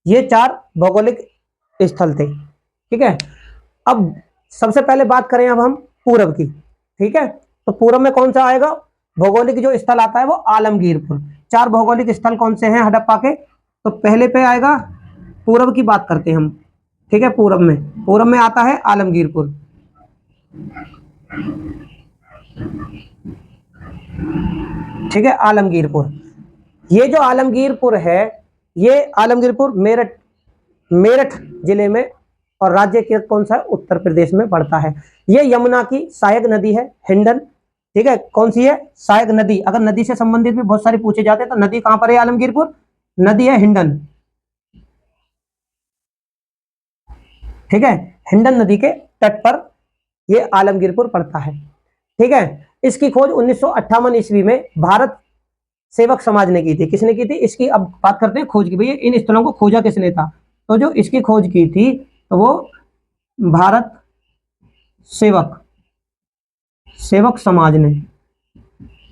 ये 4 भौगोलिक स्थल थे। ठीक है, अब सबसे पहले बात करें अब हम पूरब की। ठीक है, तो पूरब में कौन सा आएगा भौगोलिक जो स्थल आता है वो आलमगीरपुर। 4 भौगोलिक स्थल कौन से हैं हड़प्पा के, तो पहले पे आएगा, पूरब की बात करते हैं हम। ठीक है, पूरब में आता है आलमगीरपुर। ठीक है, आलमगीरपुर, ये जो आलमगीरपुर है, ये आलमगीरपुर मेरठ मेरठ जिले में और राज्य के कौन सा उत्तर प्रदेश में पड़ता है। ये यमुना की सहायक नदी है, हिंडन। ठीक है, कौन सी है, सहायक नदी। अगर नदी से संबंधित भी बहुत सारे पूछे जाते हैं तो नदी कहां पर है आलमगीरपुर, नदी है हिंडन। ठीक है, हिंडन नदी के तट पर ये आलमगीरपुर पड़ता है। ठीक है, इसकी खोज 1958 ईस्वी में भारत सेवक समाज ने की थी। किसने की थी इसकी, अब बात करते हैं खोज की, भैया इन स्थलों को खोजा किसने था, तो जो इसकी खोज की थी तो वो भारत सेवक सेवक समाज ने।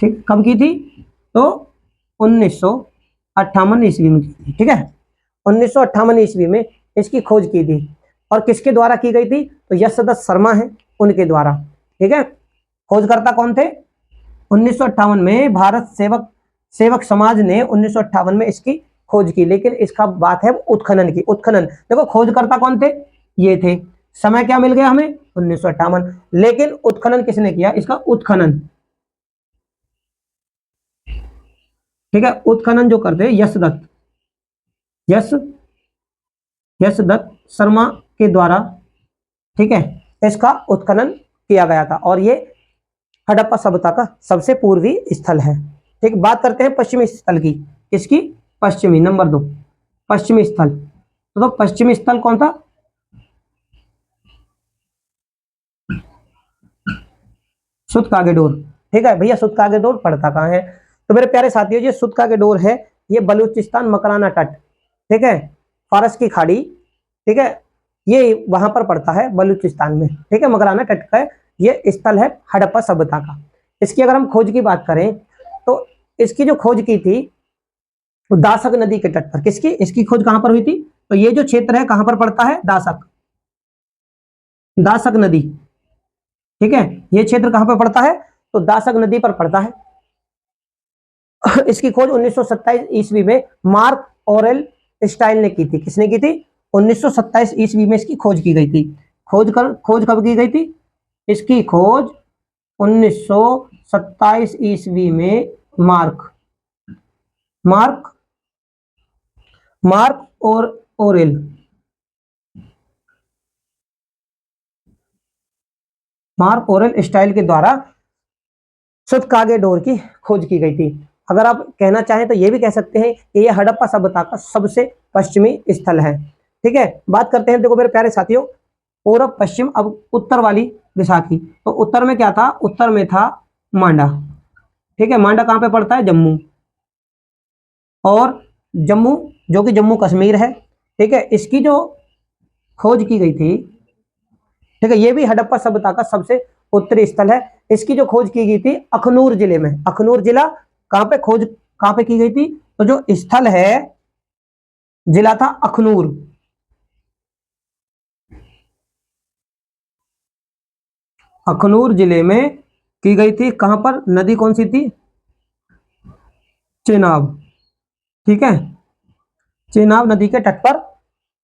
ठीक, कब की थी, तो 1958 ईस्वी में की थी। ठीक है, 1958 ईस्वी में इसकी खोज की थी और किसके द्वारा की गई थी, तो यशदत्त शर्मा है उनके द्वारा। ठीक है, खोजकर्ता कौन थे, 1958 में भारत सेवक समाज ने 1958 में इसकी खोज की। लेकिन इसका बात है उत्खनन की। उत्खनन देखो, खोजकर्ता कौन थे, ये थे। समय क्या मिल गया हमें, 1958, लेकिन उत्खनन किसने किया इसका, उत्खनन। ठीक है, उत्खनन जो करते यशदत्त शर्मा के द्वारा। ठीक है, इसका उत्खनन किया गया था और ये हड़प्पा सभ्यता का सबसे पूर्वी स्थल है। ठीक, बात करते हैं पश्चिमी स्थल की। इसकी पश्चिमी, नंबर 2 पश्चिमी स्थल। तो पश्चिमी स्थल कौन था, सुतकागेडोर। ठीक है भैया, सुतकागेडोर पड़ता कहाँ है, तो मेरे प्यारे साथियों ये सुतकागेडोर है, ये बलूचिस्तान मकराना तट। ठीक है, फारस की खाड़ी। ठीक है, ये वहां पर पड़ता है बलूचिस्तान में। ठीक है, मकराना तट का ये स्थल है हड़प्पा सभ्यता का। इसकी अगर हम खोज की बात करें तो इसकी जो खोज की थी दासक नदी के तट पर। किसकी, इसकी खोज कहां पर हुई थी, तो ये जो क्षेत्र है कहां पर पड़ता है, दासक नदी। ठीक है, ये क्षेत्र कहां पर पड़ता है, तो दासक नदी पर पड़ता है। इसकी खोज 1927 ईस्वी में मार्क ऑरेल स्टाइल ने की थी। किसने की थी, 1927 ईस्वी में इसकी खोज की गई थी। खोज कब की गई थी, इसकी खोज 1927 ईस्वी में मार्क और ओरेल स्टाइल के द्वारा सुतकागेडोर की खोज की गई थी। अगर आप कहना चाहें तो ये भी कह सकते हैं कि यह हड़प्पा सभ्यता का सबसे पश्चिमी स्थल है। ठीक है, बात करते हैं देखो मेरे प्यारे साथियों पूर्व पश्चिम, अब उत्तर वाली दिशा की। तो उत्तर में क्या था, उत्तर में था मांडा। ठीक है, मांडा कहां पे पड़ता है, जम्मू, और जम्मू जो कि जम्मू कश्मीर है। ठीक है, इसकी जो खोज की गई थी, ठीक है, ये भी हड़प्पा सभ्यता का सबसे उत्तरी स्थल है। इसकी जो खोज की गई थी अखनूर जिले में। अखनूर जिला कहां पे की गई थी, तो जो स्थल है जिला था अखनूर। अखनूर जिले में की गई थी। कहां पर, नदी कौन सी थी, चेनाब। ठीक है, चेनाब नदी के तट पर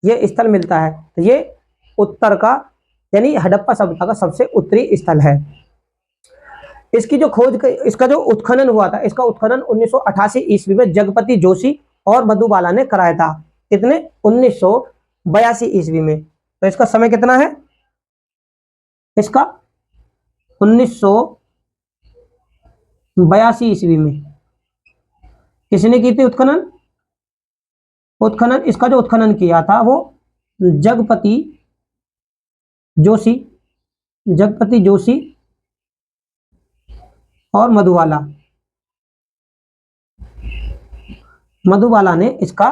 यह स्थल मिलता है। तो ये उत्तर का यानी हड़प्पा सभ्यता का सबसे उत्तरी स्थल है। इसकी जो इसका जो उत्खनन हुआ था, इसका उत्खनन 1988 ईस्वी में जगपति जोशी और मधुबाला ने कराया था। कितने, 1982 ईस्वी में। तो इसका समय कितना है, इसका 1982 ईस्वी में किसने की थी उत्खनन इसका जो उत्खनन किया था वो जगपति जोशी और मधुबाला ने इसका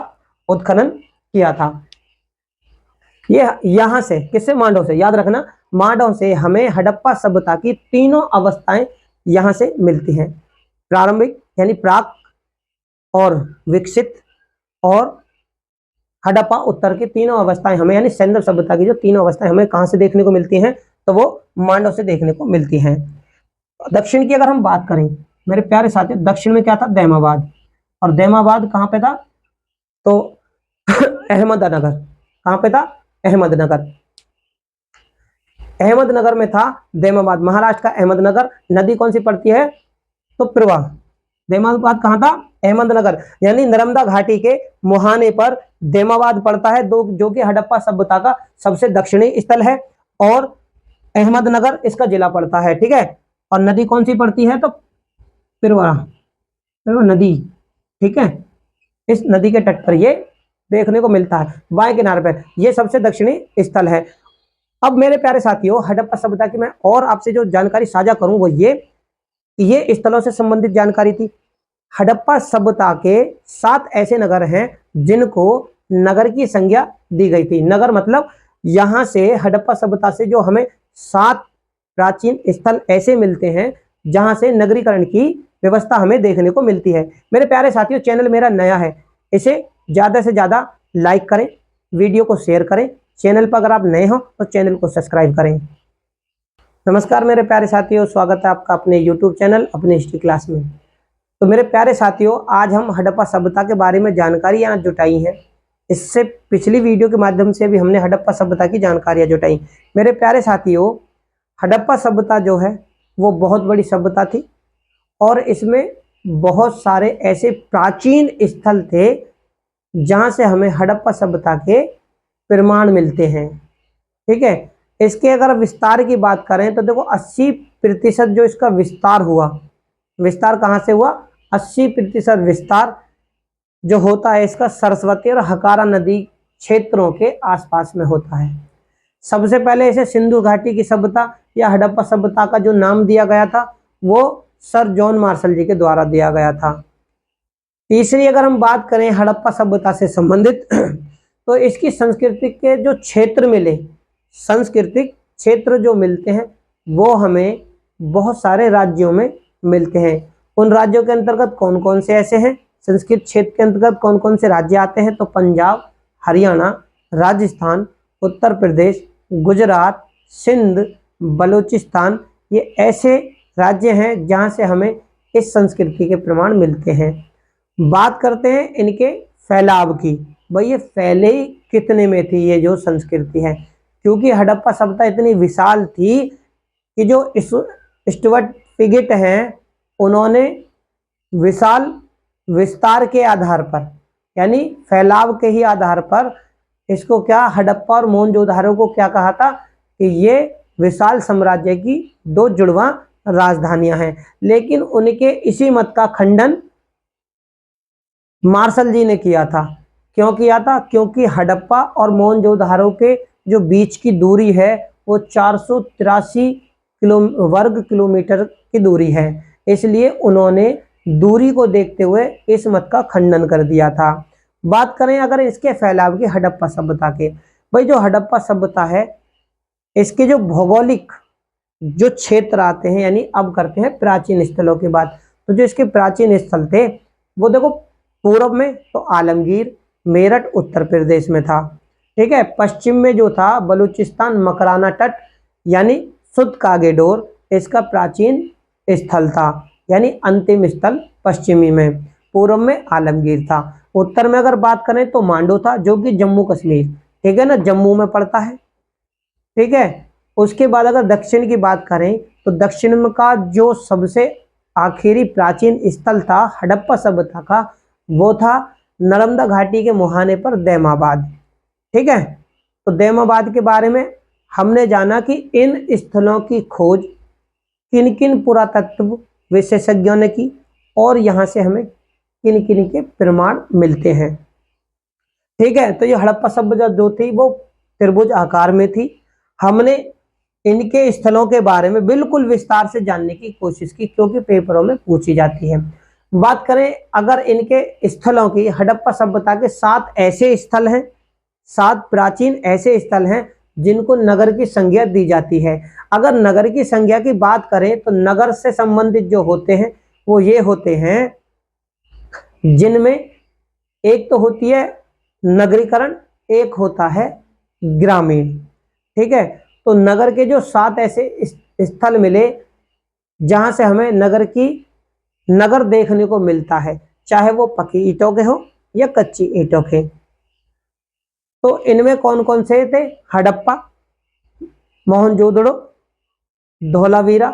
उत्खनन किया था। ये यहां से किससे, मांडव से। याद रखना, मांडव से हमें हड़प्पा सभ्यता की तीनों अवस्थाएं यहां से मिलती हैं। प्रारंभिक यानी प्राक, और विकसित, और हड़प्पा उत्तर की तीनों अवस्थाएं हमें, यानी सैंडल सभ्यता की जो तीनों अवस्थाएं हमें कहां से देखने को मिलती हैं, तो वो मांडव से देखने को मिलती हैं। दक्षिण की अगर हम बात करें मेरे प्यारे साथी, दक्षिण में क्या था, दैमाबाद। और दैमाबाद कहां पे था, तो अहमदनगर। कहां पे था, अहमदनगर। अहमदनगर में था दैमाबाद, महाराष्ट्र का अहमदनगर। नदी कौन सी पड़ती है, तो प्रवाह। दैमाबाद कहां था, अहमदनगर, यानी नर्मदा घाटी के मुहाने पर दैमाबाद पड़ता है, जो कि हड़प्पा सभ्यता का सबसे दक्षिणी स्थल है। और अहमदनगर इसका जिला पड़ता है, ठीक है। और नदी कौन सी पड़ती है, तो प्रवाह नदी, ठीक है। इस नदी के तट पर ये देखने को मिलता है, बाएं किनारे पर। ये सबसे दक्षिणी स्थल है। अब मेरे प्यारे साथियों, हड़प्पा सभ्यता की मैं और आपसे जो जानकारी साझा करूं वो ये स्थलों से संबंधित जानकारी थी। हड़प्पा सभ्यता के 7 ऐसे नगर हैं जिनको नगर की संज्ञा दी गई थी। नगर मतलब यहां से हड़प्पा सभ्यता से जो हमें 7 प्राचीन स्थल ऐसे मिलते हैं जहां से नगरीकरण की व्यवस्था हमें देखने को मिलती है। मेरे प्यारे साथियों, चैनल मेरा नया है, इसे ज्यादा से ज्यादा लाइक करें, वीडियो को शेयर करें। चैनल पर अगर आप नए हो तो चैनल को सब्सक्राइब करें। नमस्कार मेरे प्यारे साथियों, स्वागत है आपका अपने YouTube चैनल अपनी हिस्ट्री क्लास में। तो मेरे प्यारे साथियों, आज हम हड़प्पा सभ्यता के बारे में जानकारियां जुटाई हैं। इससे पिछली वीडियो के माध्यम से भी हमने हड़प्पा सभ्यता की जानकारियां जुटाई। मेरे प्यारे साथियों, हड़प्पा सभ्यता जो है वो बहुत बड़ी सभ्यता थी और इसमें बहुत सारे ऐसे प्राचीन स्थल थे जहां से हमें हड़प्पा सभ्यता के प्रमाण मिलते हैं, ठीक है। इसके अगर विस्तार की बात करें तो देखो 80% जो इसका विस्तार हुआ, विस्तार कहां से हुआ, 80% विस्तार जो होता है इसका सरस्वती और हकारा नदी क्षेत्रों के आसपास में होता है। सबसे पहले इसे सिंधु घाटी की सभ्यता या हड़प्पा सभ्यता का जो नाम दिया गया था वो सर जॉन मार्शल जी के द्वारा दिया गया था। तीसरी अगर हम बात करें हड़प्पा सभ्यता से संबंधित तो इसकी संस्कृति के जो क्षेत्र मिले, सांस्कृतिक क्षेत्र जो मिलते हैं वो हमें बहुत सारे राज्यों में मिलते हैं। उन राज्यों के अंतर्गत कौन कौन से ऐसे हैं, संस्कृत क्षेत्र के अंतर्गत कौन कौन से राज्य आते हैं, तो पंजाब, हरियाणा, राजस्थान, उत्तर प्रदेश, गुजरात, सिंध, बलूचिस्तान, ये ऐसे राज्य हैं जहां से हमें इस संस्कृति के प्रमाण मिलते हैं। बात करते हैं इनके फैलाव की, भाई ये फैले कितने में थी ये जो संस्कृति है, क्योंकि हड़प्पा सभ्यता इतनी विशाल थी कि जो स्टुअर्ट पिगेट हैं उन्होंने विशाल विस्तार के आधार पर, यानी फैलाव के ही आधार पर इसको क्या, हड़प्पा और मोहनजोदड़ो को क्या कहा था कि ये विशाल साम्राज्य की 2 जुड़वा राजधानियां हैं। लेकिन उनके इसी मत का खंडन मार्शल जी ने किया था। क्यों किया था, क्योंकि हड़प्पा और मोहनजोदड़ो के जो बीच की दूरी है वो 483 वर्ग किलोमीटर की दूरी है, इसलिए उन्होंने दूरी को देखते हुए इस मत का खंडन कर दिया था। बात करें अगर इसके फैलाव की हड़प्पा सभ्यता के, भाई जो हड़प्पा सभ्यता है इसके जो भौगोलिक जो क्षेत्र आते हैं, यानी अब करते हैं प्राचीन स्थलों की बात, तो जो इसके प्राचीन स्थल थे वो देखो पूर्व में तो आलमगीर, मेरठ उत्तर प्रदेश में था, ठीक है। पश्चिम में जो था बलूचिस्तान, मकराना तट यानी सुत कागेडोर इसका प्राचीन स्थल था, यानी अंतिम स्थल पश्चिमी में। पूर्व में आलमगीर था। उत्तर में अगर बात करें तो मांडो था जो कि जम्मू कश्मीर, ठीक है ना, जम्मू में पड़ता है, ठीक है। उसके बाद अगर दक्षिण की बात करें तो दक्षिण में का जो सबसे आखिरी प्राचीन स्थल था हड़प्पा सभ्यता का वो था नर्मदा घाटी के मुहाने पर दैमाबाद, ठीक है। तो दैमाबाद के बारे में हमने जाना कि इन स्थलों की खोज किन किन पुरातत्व विशेषज्ञों ने की और यहाँ से हमें किन किन के प्रमाण मिलते हैं, ठीक है। तो ये हड़प्पा सभ्यता जो थी वो त्रिभुज आकार में थी। हमने इनके स्थलों के बारे में बिल्कुल विस्तार से जानने की कोशिश की क्योंकि पेपरों में पूछी जाती है। बात करें अगर इनके स्थलों की, हड़प्पा सभ्यता के 7 ऐसे स्थल हैं, 7 प्राचीन ऐसे स्थल हैं जिनको नगर की संज्ञा दी जाती है। अगर नगर की संज्ञा की बात करें तो नगर से संबंधित जो होते हैं वो ये होते हैं जिनमें एक तो होती है नगरीकरण, एक होता है ग्रामीण। ठीक है, तो नगर के जो 7 ऐसे स्थल मिले जहां से हमें नगर देखने को मिलता है, चाहे वो पक्की ईंटों के हो या कच्ची ईंटों के। तो इनमें कौन कौन से थे? हड़प्पा, मोहनजोदड़ो, धोलावीरा।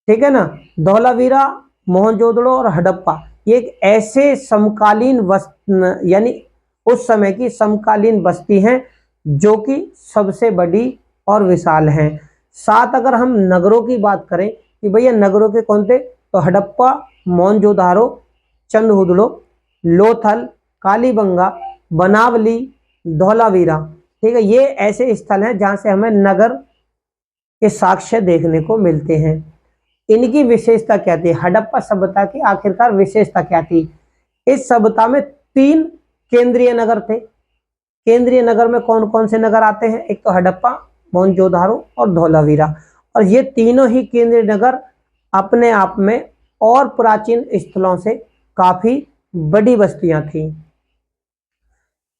ठीक है ना, धोलावीरा, मोहनजोदड़ो और हड़प्पा ये एक ऐसे समकालीन यानी उस समय की समकालीन बस्ती हैं जो कि सबसे बड़ी और विशाल हैं। साथ अगर हम नगरों की बात करें कि भैया नगरों के कौन थे, तो हड़प्पा, मोहनजोदारो, चंदहुदड़ो, लोथल, कालीबंगा, बनावली, धौलावीरा। ठीक है, ये ऐसे स्थल हैं जहां से हमें नगर के साक्ष्य देखने को मिलते हैं। इनकी विशेषता क्या थी? हड़प्पा सभ्यता की आखिरकार विशेषता क्या थी? इस सभ्यता में 3 केंद्रीय नगर थे। केंद्रीय नगर में कौन कौन से नगर आते हैं? एक तो हड़प्पा, मोहनजोदारो और धौलावीरा। और ये तीनों ही केंद्रीय नगर अपने आप में और प्राचीन स्थलों से काफी बड़ी बस्तियां थी।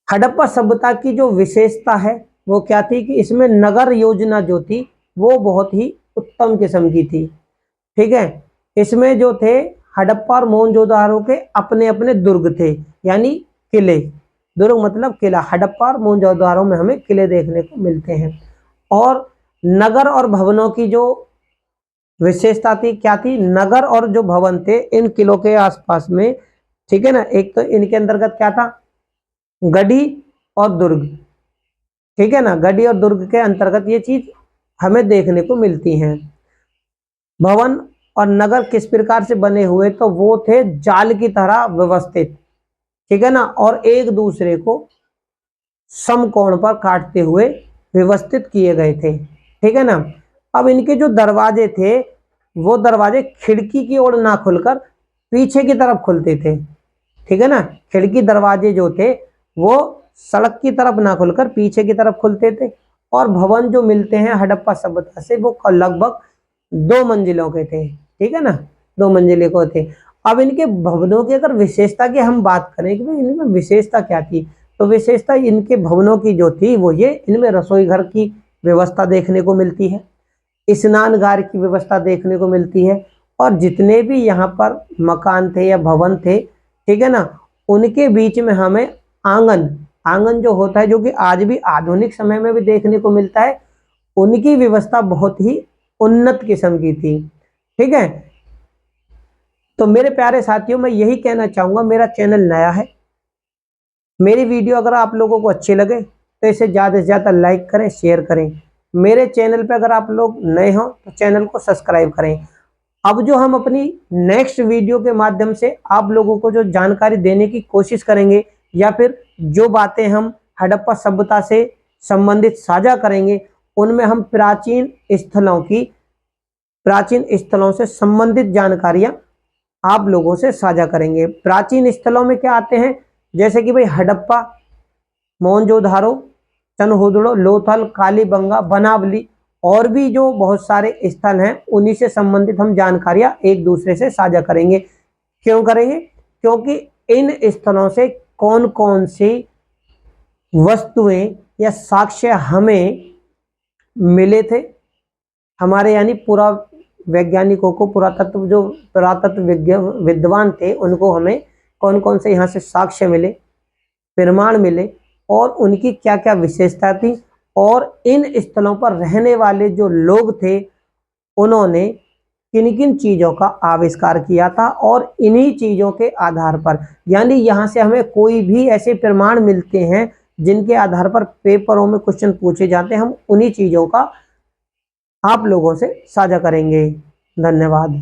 हड़प्पा सभ्यता की जो विशेषता है वो क्या थी कि इसमें नगर योजना जो थी वो बहुत ही उत्तम किस्म की थी। ठीक है, इसमें जो थे हड़प्पा और मोहनजोदारो के अपने अपने दुर्ग थे, यानी किले। दुर्ग मतलब किला। हड़प्पा और मोहनजोदारो में हमें किले देखने को मिलते हैं। और नगर और भवनों की जो विशेषता थी क्या थी? नगर और जो भवन थे इन किलों के आसपास में, ठीक है ना, एक तो इनके अंतर्गत क्या था? गढ़ी और दुर्ग। ठीक है ना, गढ़ी और दुर्ग के अंतर्गत ये चीज हमें देखने को मिलती हैं। भवन और नगर किस प्रकार से बने हुए? तो वो थे जाल की तरह व्यवस्थित। ठीक है ना, और एक दूसरे को समकोण पर काटते हुए व्यवस्थित किए गए थे। ठीक है ना, अब इनके जो दरवाजे थे वो दरवाजे खिड़की की ओर ना खुलकर पीछे की तरफ खुलते थे। ठीक है ना, खिड़की दरवाजे जो थे वो सड़क की तरफ ना खुलकर पीछे की तरफ खुलते थे। और भवन जो मिलते हैं हड़प्पा सभ्यता से वो लगभग 2 मंजिलों के थे। ठीक है ना, 2 मंजिले को थे। अब इनके भवनों की अगर विशेषता की हम बात करें कि इनमें विशेषता क्या थी, तो विशेषता इनके भवनों की जो थी वो ये, इनमें रसोई घर की व्यवस्था देखने को मिलती है, स्नानगार की व्यवस्था देखने को मिलती है। और जितने भी यहाँ पर मकान थे या भवन थे, ठीक है ना, उनके बीच में हमें आंगन जो होता है, जो कि आज भी आधुनिक समय में भी देखने को मिलता है, उनकी व्यवस्था बहुत ही उन्नत किस्म की थी। ठीक है, तो मेरे प्यारे साथियों मैं यही कहना चाहूंगा, मेरा चैनल नया है, मेरी वीडियो अगर आप लोगों को अच्छी लगे तो इसे ज़्यादा से ज़्यादा लाइक करें, शेयर करें। मेरे चैनल पे अगर आप लोग नए हो तो चैनल को सब्सक्राइब करें। अब जो हम अपनी नेक्स्ट वीडियो के माध्यम से आप लोगों को जो जानकारी देने की कोशिश करेंगे या फिर जो बातें हम हड़प्पा सभ्यता से संबंधित साझा करेंगे, उनमें हम प्राचीन स्थलों से संबंधित जानकारियां आप लोगों से साझा करेंगे। प्राचीन स्थलों में क्या आते हैं? जैसे कि भाई हड़प्पा, मोहनजोदारो, चनहुदड़ो, लोथल, कालीबंगा, बनावली और भी जो बहुत सारे स्थल हैं उन्हीं से संबंधित हम जानकारियां एक दूसरे से साझा करेंगे। क्यों करेंगे? क्योंकि इन स्थलों से कौन कौन सी वस्तुएं या साक्ष्य हमें मिले थे, हमारे यानी पूरा वैज्ञानिकों को, पुरातत्व विद्वान थे, उनको हमें कौन कौन से यहाँ से साक्ष्य मिले, प्रमाण मिले और उनकी क्या क्या विशेषता थी, और इन स्थलों पर रहने वाले जो लोग थे उन्होंने किन किन चीज़ों का आविष्कार किया था, और इन्हीं चीज़ों के आधार पर, यानी यहाँ से हमें कोई भी ऐसे प्रमाण मिलते हैं जिनके आधार पर पेपरों में क्वेश्चन पूछे जाते हैं, हम उन्हीं चीज़ों का आप लोगों से साझा करेंगे। धन्यवाद।